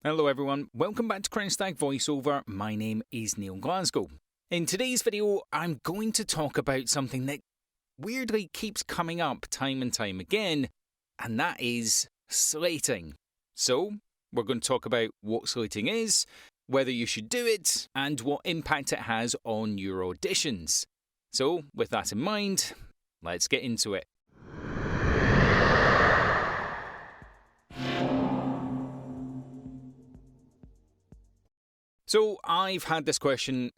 Hello everyone, welcome back to Crown Stag voiceover. My name is Neil Glasgow. In today's video, I'm going to talk about something that weirdly keeps coming up time and time again, and that is slating. So, we're going to talk about what slating is, whether you should do it, and what impact it has on your auditions. So, with that in mind, let's get into it. So I've had this question,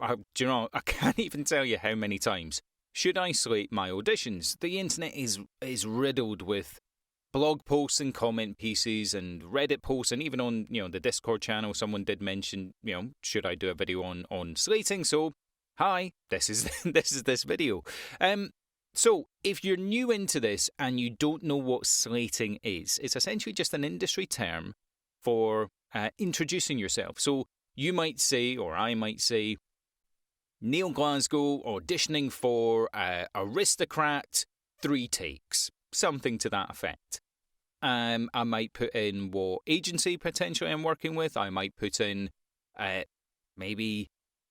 do you know, I can't even tell you how many times. Should I slate my auditions? The internet is riddled with blog posts and comment pieces and Reddit posts, and even on, the Discord channel, someone did mention, should I do a video on slating? So, hi, this is this video. So if you're new into this and you don't know what slating is, it's essentially just an industry term for introducing yourself. So you might say, or I might say, Neil Glasgow auditioning for Aristocrat 3 takes, something to that effect. I might put in what agency potentially I'm working with. I might put in maybe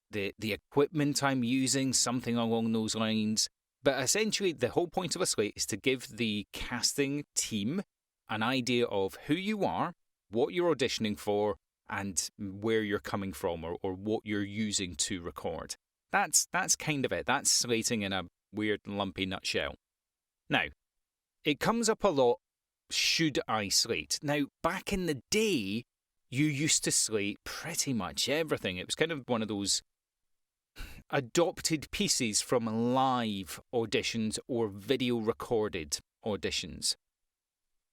the equipment I'm using, something along those lines. But essentially, the whole point of a slate is to give the casting team an idea of who you are, what you're auditioning for, and where you're coming from, or what you're using to record. That's kind of it. That's slating in a weird, lumpy nutshell. Now, it comes up a lot, should I slate? Now, back in the day, you used to slate pretty much everything. It was kind of one of those adopted pieces from live auditions or video recorded auditions.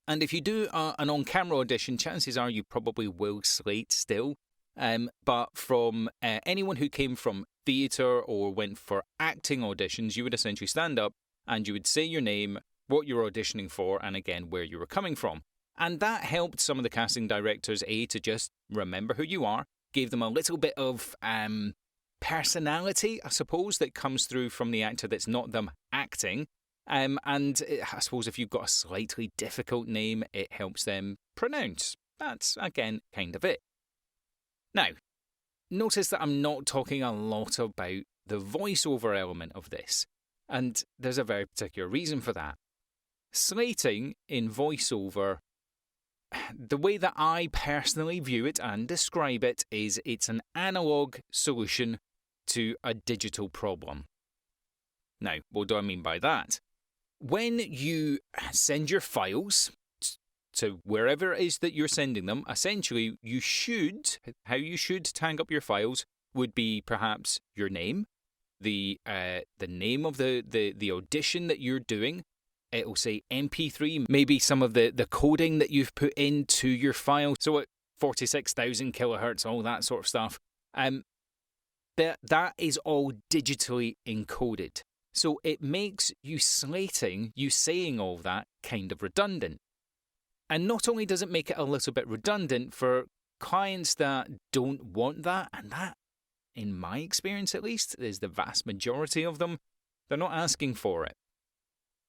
And if you do an on-camera audition, chances are you probably will slate still. But from anyone who came from theatre or went for acting auditions, you would essentially stand up and you would say your name, what you're auditioning for, and again, where you were coming from. And that helped some of the casting directors, to just remember who you are, gave them a little bit of personality, I suppose, that comes through from the actor that's not them acting. And I suppose if you've got a slightly difficult name, it helps them pronounce. That's, again, kind of it. Now, notice that I'm not talking a lot about the voiceover element of this, and there's a very particular reason for that. Slating in voiceover, the way that I personally view it and describe it is it's an analog solution to a digital problem. Now, what do I mean by that? When you send your files to wherever it is that you're sending them, essentially how you should tag up your files would be perhaps your name, the name of the audition that you're doing. It will say MP3, maybe some of the coding that you've put into your file. So at 46,000 kilohertz, all that sort of stuff. That is all digitally encoded. So it makes you slating, you saying all that, kind of redundant. And not only does it make it a little bit redundant for clients that don't want that, and that, in my experience at least, is the vast majority of them, they're not asking for it.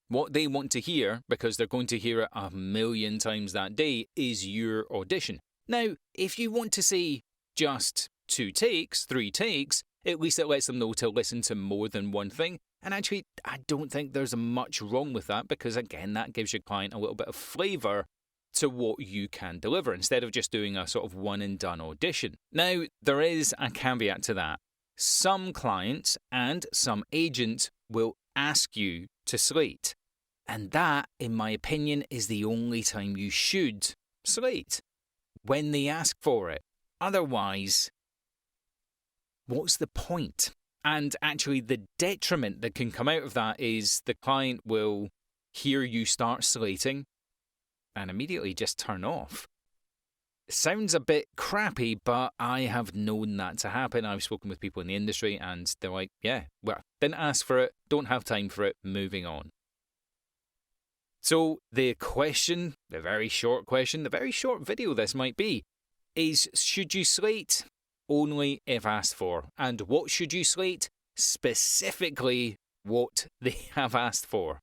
What they want to hear, because they're going to hear it 1,000,000 times that day, is your audition. Now, if you want to say just 2 takes, 3 takes, at least it lets them know to listen to more than one thing. And actually, I don't think there's much wrong with that because, again, that gives your client a little bit of flavour to what you can deliver instead of just doing a sort of one-and-done audition. Now, there is a caveat to that. Some clients and some agents will ask you to slate. And that, in my opinion, is the only time you should slate, when they ask for it. Otherwise, what's the point? And actually, the detriment that can come out of that is the client will hear you start slating and immediately just turn off. It sounds a bit crappy, but I have known that to happen. I've spoken with people in the industry and they're like, yeah, well, didn't ask for it, don't have time for it, moving on. So the question, the very short video this might be, is should you slate? Only if asked for. And what should you slate? Specifically, what they have asked for.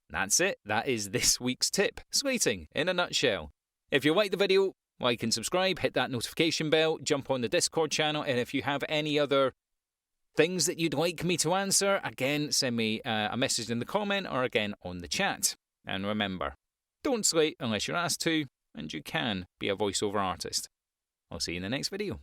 That's it. That is this week's tip. Slating in a nutshell. If you like the video, like and subscribe, hit that notification bell, jump on the Discord channel, and if you have any other things that you'd like me to answer, again, send me a message in the comment or again on the chat. And remember, don't slate unless you're asked to, and you can be a voiceover artist. I'll see you in the next video.